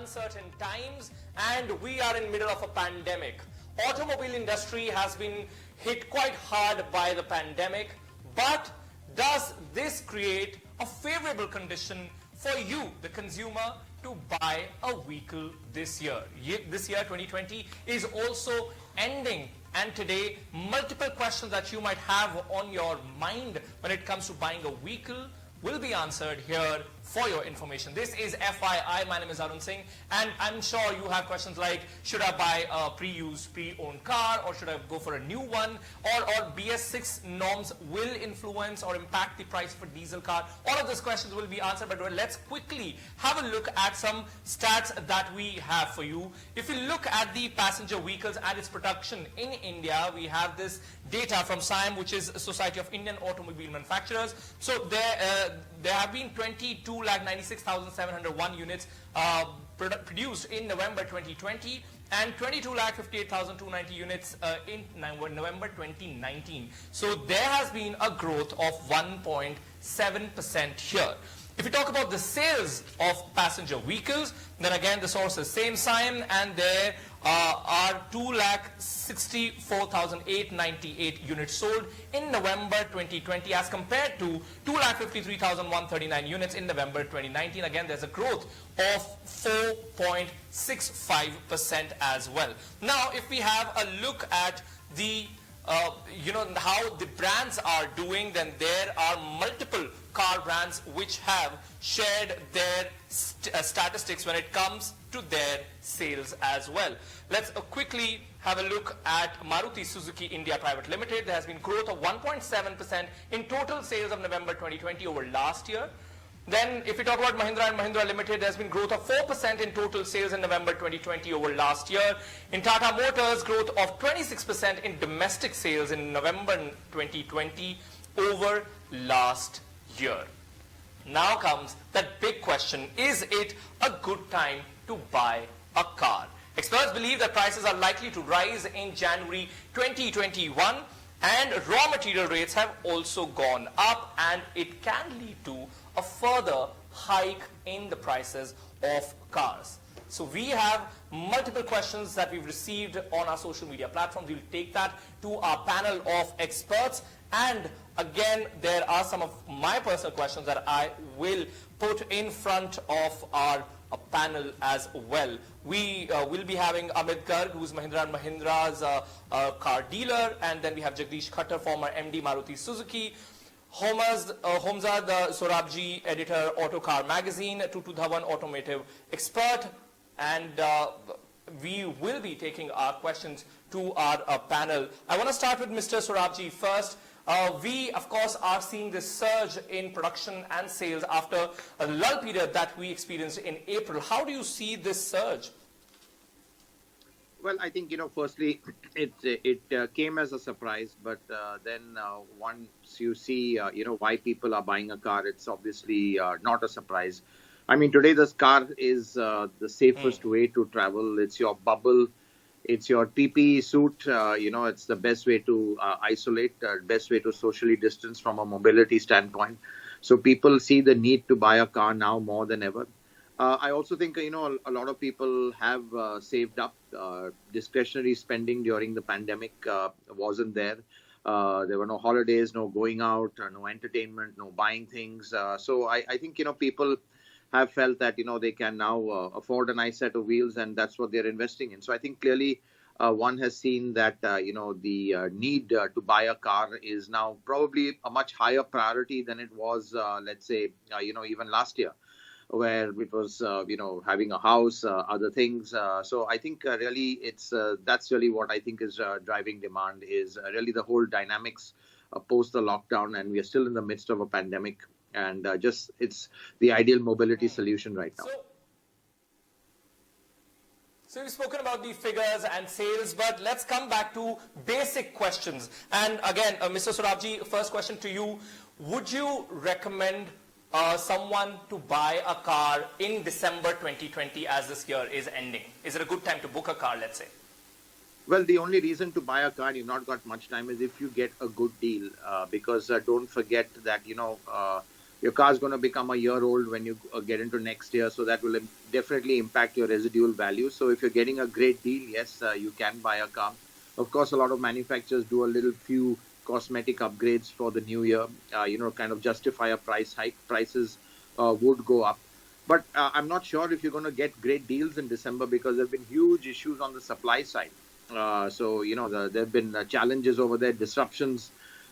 uncertain times and we are in middle of a pandemic. Automobile industry has been hit quite hard by the pandemic, but does this create a favorable condition for you, the consumer, to buy a vehicle this year? This year, 2020, is also ending, and today multiple questions that you might have on your mind when it comes to buying a vehicle will be answered here for your information. This is FYI. My name is Arun Singh, and I'm sure you have questions like, should I buy a pre-used, pre-owned car, or should I go for a new one, or BS6 norms will influence or impact the price of a diesel car? All of these questions will be answered, but let's quickly have a look at some stats that we have for you. If you look at the passenger vehicles and its production in India, we have this data from SIAM, which is Society of Indian Automobile Manufacturers. So there have been 22,96,701 units produced in November 2020 and 22,58,290 units in November 2019. So there has been a growth of 1.7% here. If we talk about the sales of passenger vehicles, then again the source is same SIAM, and there are 2,64,898 units sold in November 2020 as compared to 2,53,139 units in November 2019. Again, there's a growth of 4.65% as well. Now, if we have a look at the how the brands are doing, then there are multiple car brands which have shared their statistics when it comes to their sales as well. Let's quickly have a look at Maruti Suzuki India Private Limited. There has been growth of 1.7% in total sales of November 2020 over last year. Then if we talk about Mahindra & Mahindra Limited, there has been growth of 4% in total sales in November 2020 over last year. In Tata Motors, growth of 26% in domestic sales in November 2020 over last year. Now comes that big question, is it a good time to buy a car? Experts believe that prices are likely to rise in January 2021, and raw material rates have also gone up, and it can lead to a further hike in the prices of cars. So we have multiple questions that we've received on our social media platforms. We'll take that to our panel of experts. And again, there are some of my personal questions that I will put in front of our panel as well. We will be having Amit Garg, who's Mahindra & Mahindra's car dealer, and then we have Jagdish Khattar, former MD Maruti Suzuki, Homzad Sorabji, editor Auto Car Magazine, Tutu Dhawan, automotive expert, and we will be taking our questions to our panel. I want to start with Mr. Sorabji first. We, of course, are seeing this surge in production and sales after a lull period that we experienced in April. How do you see this surge? Well, I think, firstly, it came as a surprise, but then once you see, why people are buying a car, it's obviously not a surprise. I mean, today this car is the safest way to travel. It's your bubble. It's your PPE suit. It's the best way to isolate, best way to socially distance from a mobility standpoint. So people see the need to buy a car now more than ever. I also think, a lot of people have saved up. Discretionary spending during the pandemic wasn't there. There were no holidays, no going out, no entertainment, no buying things. So I think, people have felt that, they can now afford a nice set of wheels, and that's what they're investing in. So I think clearly one has seen that, the need to buy a car is now probably a much higher priority than it was, let's say, even last year, where it was, having a house, other things. So I think really that's really what I think is driving demand, is really the whole dynamics post the lockdown, and we are still in the midst of a pandemic, and it's the ideal mobility solution right now. So we've spoken about the figures and sales, but let's come back to basic questions. And again, Mr. Sorabji, first question to you. Would you recommend someone to buy a car in December 2020 as this year is ending? Is it a good time to book a car, let's say? Well, the only reason to buy a car, you've not got much time, is if you get a good deal. Because don't forget that, Your car is going to become a year old when you get into next year, so that will definitely impact your residual value. So if you're getting a great deal, yes, you can buy a car. Of course, a lot of manufacturers do a little few cosmetic upgrades for the new year, kind of justify a price hike. Prices would go up. But I'm not sure if you're going to get great deals in December because there have been huge issues on the supply side. There have been challenges over there, disruptions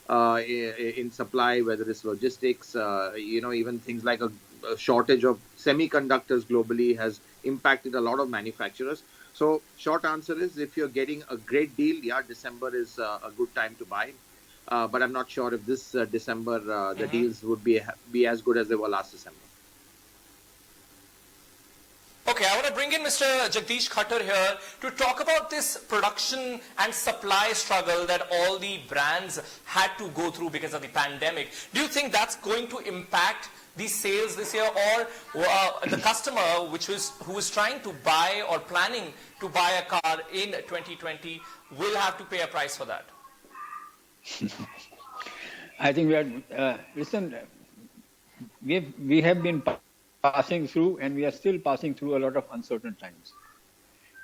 in supply, whether it's logistics, even things like a shortage of semiconductors globally has impacted a lot of manufacturers. So short answer is, if you're getting a great deal, yeah, December is a good time to buy. But I'm not sure if this December the deals would be as good as they were last December. Okay, I want to bring in Mr. Jagdish Khattar here to talk about this production and supply struggle that all the brands had to go through because of the pandemic. Do you think that's going to impact the sales this year, or the customer who is trying to buy or planning to buy a car in 2020 will have to pay a price for that? I think we have been passing through, and we are still passing through a lot of uncertain times.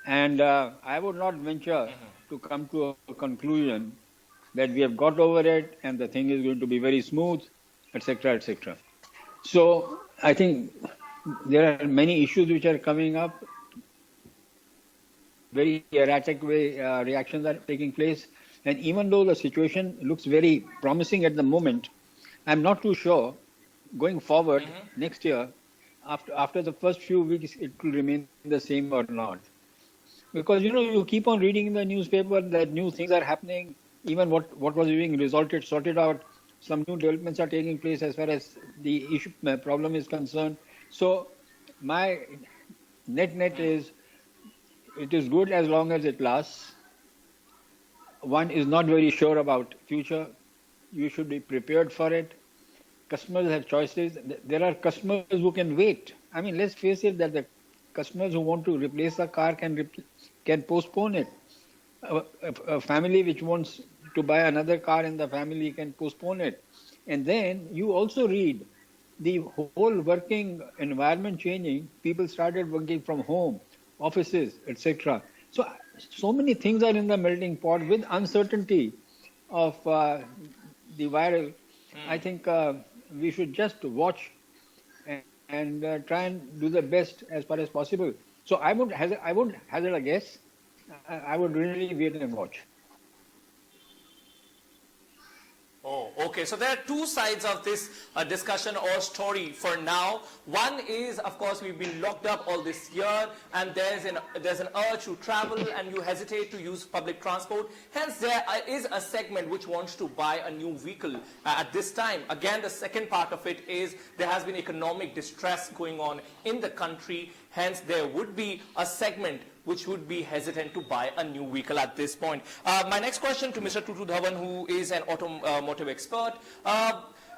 And I would not venture to come to a conclusion that we have got over it and the thing is going to be very smooth, etc., etc. So I think there are many issues which are coming up. Very erratic reactions are taking place. And even though the situation looks very promising at the moment, I'm not too sure going forward next year, after the first few weeks, it will remain the same or not. Because, you keep on reading in the newspaper that new things are happening. Even what was being sorted out, some new developments are taking place as far as the problem is concerned. So my net is, it is good as long as it lasts. One is not very sure about future. You should be prepared for it. Customers have choices. There are customers who can wait. I mean, let's face it, that the customers who want to replace a car can postpone it. A family which wants to buy another car in the family can postpone it. And then you also read the whole working environment changing. People started working from home, offices, etc. So many things are in the melting pot with uncertainty of the viral. I think we should just watch and try and do the best as far as possible. So I would hazard a guess. I would really wait and watch. Oh, okay. So there are two sides of this discussion or story for now. One is, of course, we've been locked up all this year, and there's an urge to travel, and you hesitate to use public transport. Hence, there is a segment which wants to buy a new vehicle at this time. Again, the second part of it is there has been economic distress going on in the country. Hence, there would be a segment which would be hesitant to buy a new vehicle at this point. My next question to Mr. Tutu Dhawan, who is an automotive expert.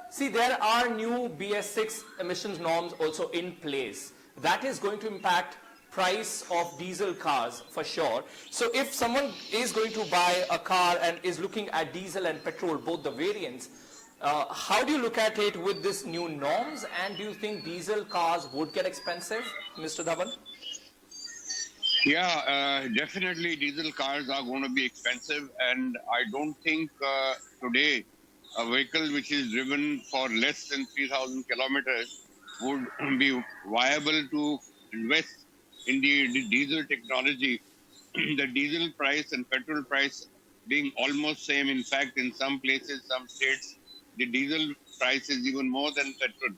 See, there are new BS6 emissions norms also in place. That is going to impact price of diesel cars for sure. So if someone is going to buy a car and is looking at diesel and petrol, both the variants, how do you look at it with this new norms? And do you think diesel cars would get expensive, Mr. Dhawan? Yeah, definitely diesel cars are going to be expensive, and I don't think today a vehicle which is driven for less than 3,000 kilometers would be viable to invest in the diesel technology. The diesel price and petrol price being almost same. In fact, in some places, some states, the diesel price is even more than petrol.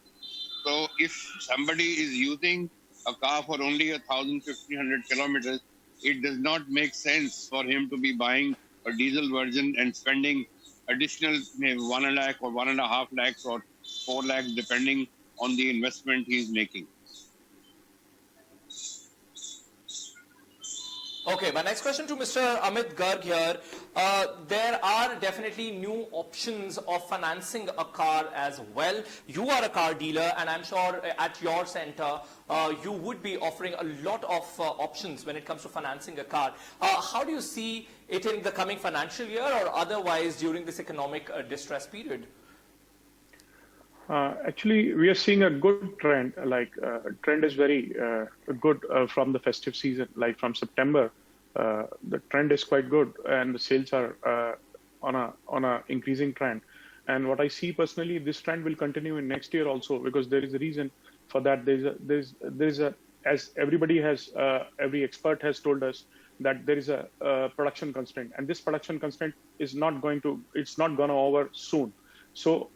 So if somebody is using a car for only 1,500 kilometers, it does not make sense for him to be buying a diesel version and spending additional 1 lakh or 1.5 lakhs or 4 lakhs, depending on the investment he is making. Okay, my next question to Mr. Amit Garg here. There are definitely new options of financing a car as well. You are a car dealer, and I'm sure at your center, you would be offering a lot of options when it comes to financing a car. How do you see it in the coming financial year or otherwise during this economic distress period? Actually, we are seeing a good trend. Trend is very good from the festive season. Like from September, the trend is quite good, and the sales are on a increasing trend. And what I see personally, this trend will continue in next year also, because there is a reason for that. There's a as everybody has every expert has told us that there is a production constraint, and this production constraint is not going to over soon. So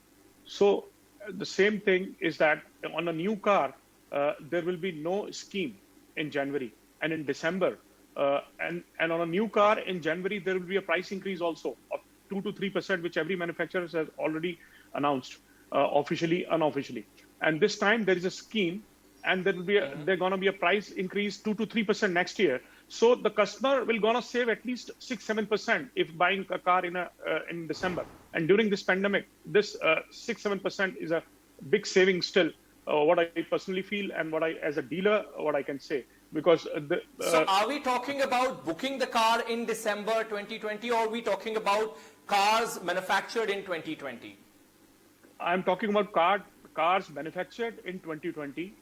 the same thing is that on a new car, there will be no scheme in January and in December. And on a new car in January, there will be a price increase also of 2 to 3%, which every manufacturer has already announced, officially, unofficially. And this time there is a scheme, and there will be there's going to be a price increase 2 to 3% next year. So the customer will gonna save at least 6-7% if buying a car in December. And during this pandemic, this 6-7% is a big saving still. What I personally feel, and what I, as a dealer, what I can say, because so are we talking about booking the car in December 2020, or are we talking about cars manufactured in 2020? I'm talking about cars manufactured in 2020.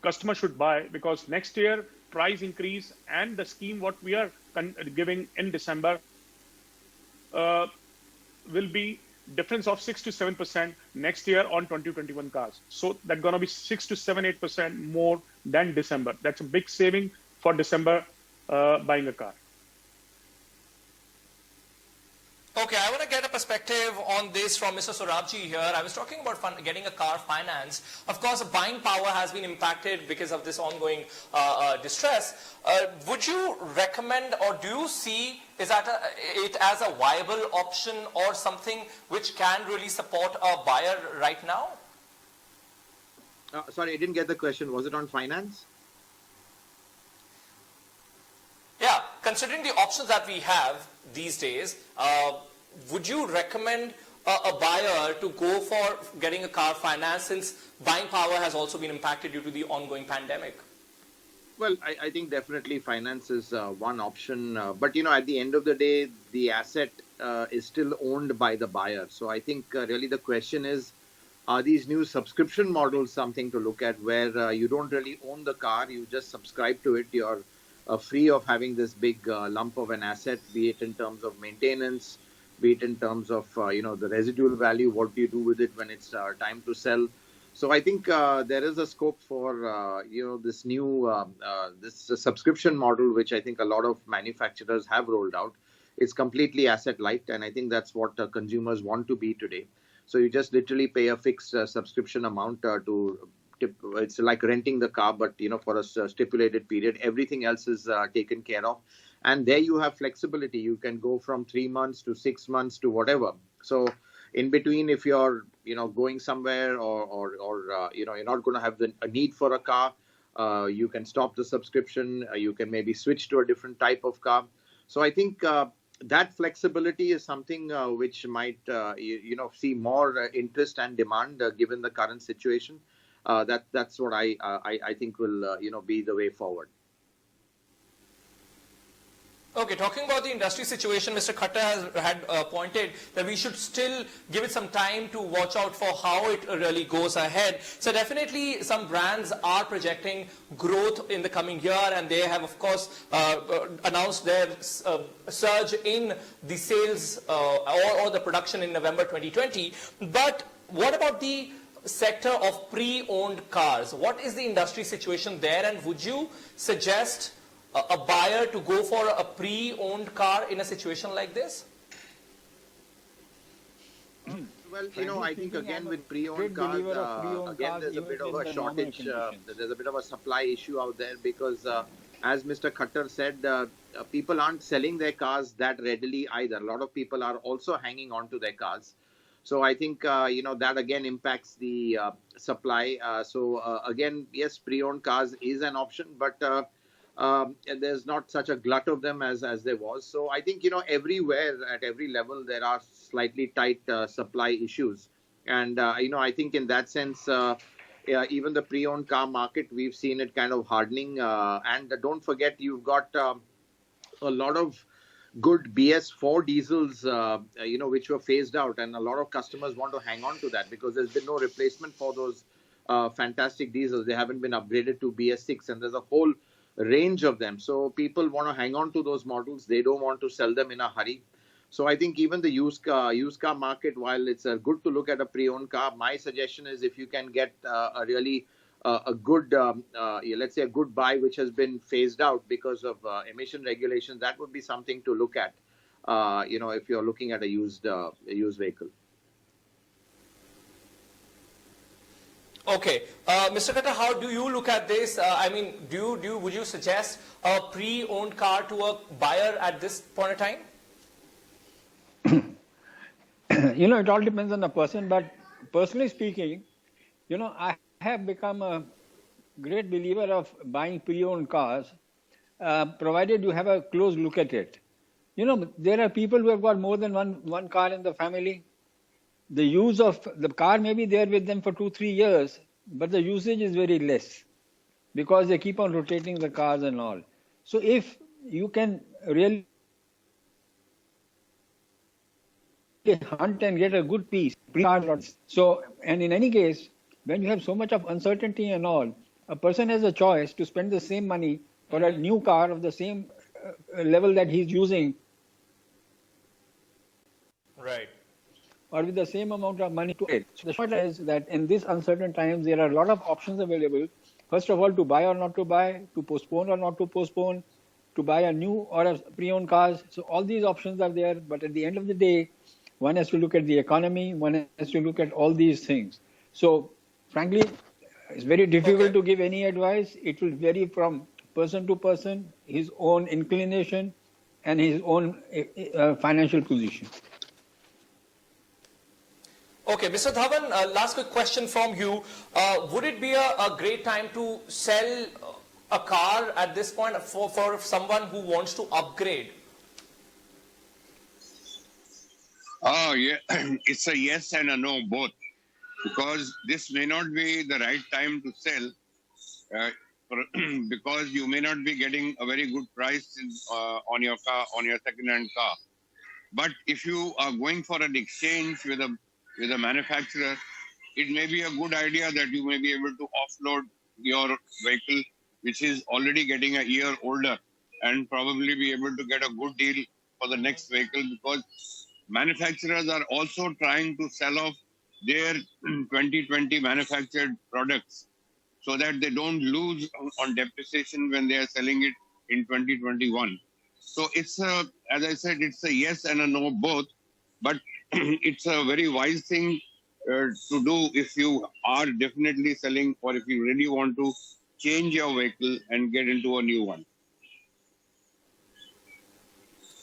Customer should buy, because next year price increase and the scheme what we are giving in December will be difference of 6 to 7% next year on 2021 cars. So that's going to be 6 to 8% more than December. That's a big saving for December buying a car. Okay, I want to get a perspective on this from Mr. Sorabji here. I was talking about getting a car finance. Of course, buying power has been impacted because of this ongoing distress. Would you recommend, or do you see it as a viable option or something which can really support a buyer right now? Sorry, I didn't get the question. Was it on finance? Yeah, considering the options that we have these days, would you recommend a buyer to go for getting a car finance, since buying power has also been impacted due to the ongoing pandemic? Well, I think definitely finance is one option. But, at the end of the day, the asset is still owned by the buyer. So I think really the question is, are these new subscription models something to look at, where you don't really own the car, you just subscribe to it, you're free of having this big lump of an asset, be it in terms of maintenance, be it in terms of the residual value, what do you do with it when it's time to sell. So I think there is a scope for this new this subscription model, which I think a lot of manufacturers have rolled out. It's completely asset light, and I think that's what consumers want to be today. So you just literally pay a fixed subscription amount it's like renting the car, but for a stipulated period. Everything else is taken care of, and there you have flexibility. You can go from 3 months to 6 months to whatever. So in between, if you're going somewhere, or you're not going to have a need for a car, you can stop the subscription. You can maybe switch to a different type of car. So I think that flexibility is something which might see more interest and demand given the current situation. That's what I think will be the way forward. Okay, talking about the industry situation, Mr. Khattar had pointed that we should still give it some time to watch out for how it really goes ahead. So definitely some brands are projecting growth in the coming year, and they have, of course, announced their surge in the sales or the production in November 2020. But what about the sector of pre-owned cars? What is the industry situation there, and would you suggest a buyer to go for a pre-owned car in a situation like this? Well, I think again with pre-owned cars, again there's a bit of a shortage. There's a bit of a supply issue out there, because as Mr. Khattar said, people aren't selling their cars that readily either. A lot of people are also hanging on to their cars. So I think, that again impacts the supply. So again, yes, pre-owned cars is an option, but there's not such a glut of them as there was. So I think, everywhere at every level, there are slightly tight supply issues. And, I think in that sense, even the pre-owned car market, we've seen it kind of hardening. And don't forget, you've got a lot of good BS4 diesels, which were phased out, and a lot of customers want to hang on to that because there's been no replacement for those fantastic diesels. They haven't been upgraded to BS6, and there's a whole range of them. So people want to hang on to those models. They don't want to sell them in a hurry. So I think even the used car market, while it's good to look at a pre-owned car, my suggestion is if you can get a really a good, let's say a good buy which has been phased out because of emission regulations, that would be something to look at. If you're looking at a used vehicle. Okay, Mr. Khattar, how do you look at this? Would you suggest a pre-owned car to a buyer at this point of time? It all depends on the person, but personally speaking, I have become a great believer of buying pre-owned cars, provided you have a close look at it. There are people who have got more than one car in the family. The use of the car may be there with them for 2-3 years, but the usage is very less because they keep on rotating the cars and all. So if you can really hunt and get a good piece, so, and in any case, when you have so much of uncertainty and all, a person has a choice to spend the same money for a new car of the same level that he's using. Right. Or with the same amount of money to it. So the short is that in these uncertain times, there are a lot of options available. First of all, to buy or not to buy, to postpone or not to postpone, to buy a new or a pre-owned cars. So all these options are there. But at the end of the day, one has to look at the economy. One has to look at all these things. So frankly, it's very difficult to give any advice. It will vary from person to person, his own inclination and his own financial position. Okay, Mr. Dhawan, last quick question from you. Would it be a great time to sell a car at this point for someone who wants to upgrade? Oh, yeah. It's a yes and a no, both. Because this may not be the right time to sell because you may not be getting a very good price on your car, on your second-hand car. But if you are going for an exchange with a manufacturer, it may be a good idea that you may be able to offload your vehicle, which is already getting a year older, and probably be able to get a good deal for the next vehicle, because manufacturers are also trying to sell off their 2020 manufactured products so that they don't lose on depreciation when they are selling it in 2021. So it's as I said, it's a yes and a no both, but it's a very wise thing to do if you are definitely selling, or if you really want to change your vehicle and get into a new one.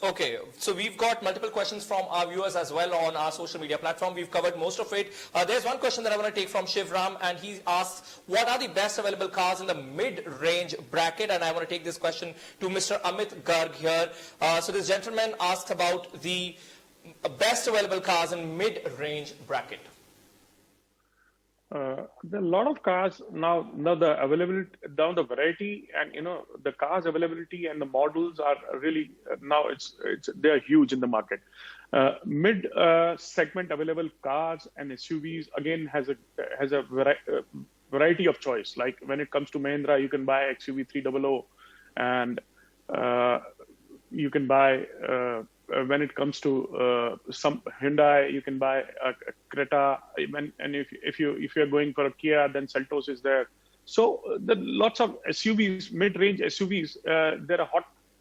Okay, so we've got multiple questions from our viewers as well on our social media platform. We've covered most of it. There's one question that I want to take from Shivram, and he asks, what are the best available cars in the mid-range bracket? And I want to take this question to Mr. Amit Garg here. So this gentleman asked about the best available cars in mid-range bracket. There are a lot of cars now the availability, now the variety, and the cars availability and the models are really now they are huge in the market. Mid segment available cars and SUVs again has a variety of choice. Like when it comes to Mahindra, you can buy XUV 300, and you can buy. When it comes to some Hyundai, you can buy a Creta, and if you're going for a Kia, then Seltos is there. So the lots of SUVs, mid-range SUVs, they're a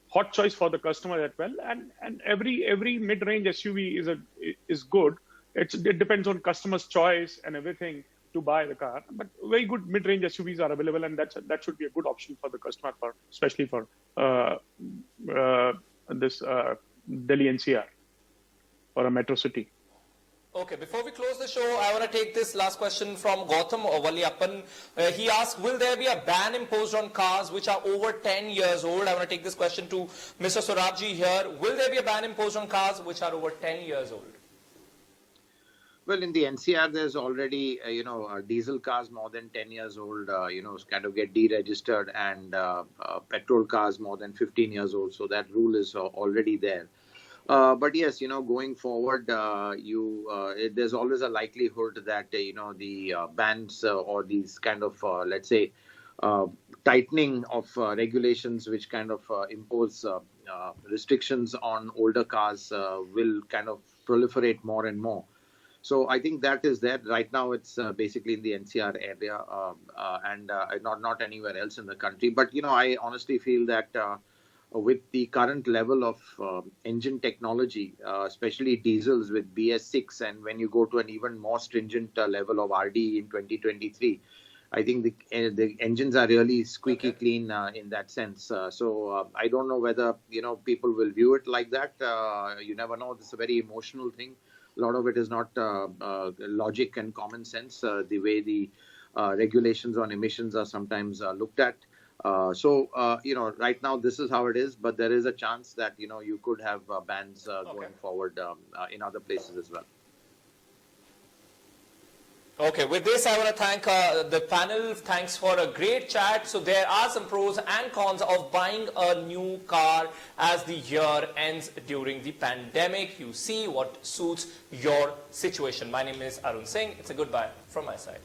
hot choice for the customer as well. And every mid-range SUV is good. It depends on customer's choice and everything to buy the car. But very good mid-range SUVs are available, and that should be a good option for the customer, especially for this. Delhi NCR or a metro city. Okay, before we close the show, I want to take this last question from Gautam Valliappan. He asked, will there be a ban imposed on cars which are over 10 years old? I want to take this question to Mr. Sorabji here. Will there be a ban imposed on cars which are over 10 years old? Well, in the NCR, there's already, diesel cars more than 10 years old, kind of get deregistered, and petrol cars more than 15 years old. So that rule is already there. But yes, going forward, there's always a likelihood that the bans or these kind of let's say uh, tightening of regulations, which kind of impose restrictions on older cars, will kind of proliferate more and more. So I think that is there right now. It's basically in the NCR area, and not anywhere else in the country. But I honestly feel that with the current level of engine technology, especially diesels with BS6, and when you go to an even more stringent level of RD in 2023, I think the engines are really squeaky clean in that sense. So I don't know whether people will view it like that. You never know. This is a very emotional thing. A lot of it is not logic and common sense. The way the regulations on emissions are sometimes looked at. Right now this is how it is, but there is a chance that you could have bans going forward in other places as well. Okay, with this I want to thank the panel. Thanks for a great chat. So there are some pros and cons of buying a new car as the year ends during the pandemic. You see what suits your situation. My name is Arun Singh. It's a goodbye from my side.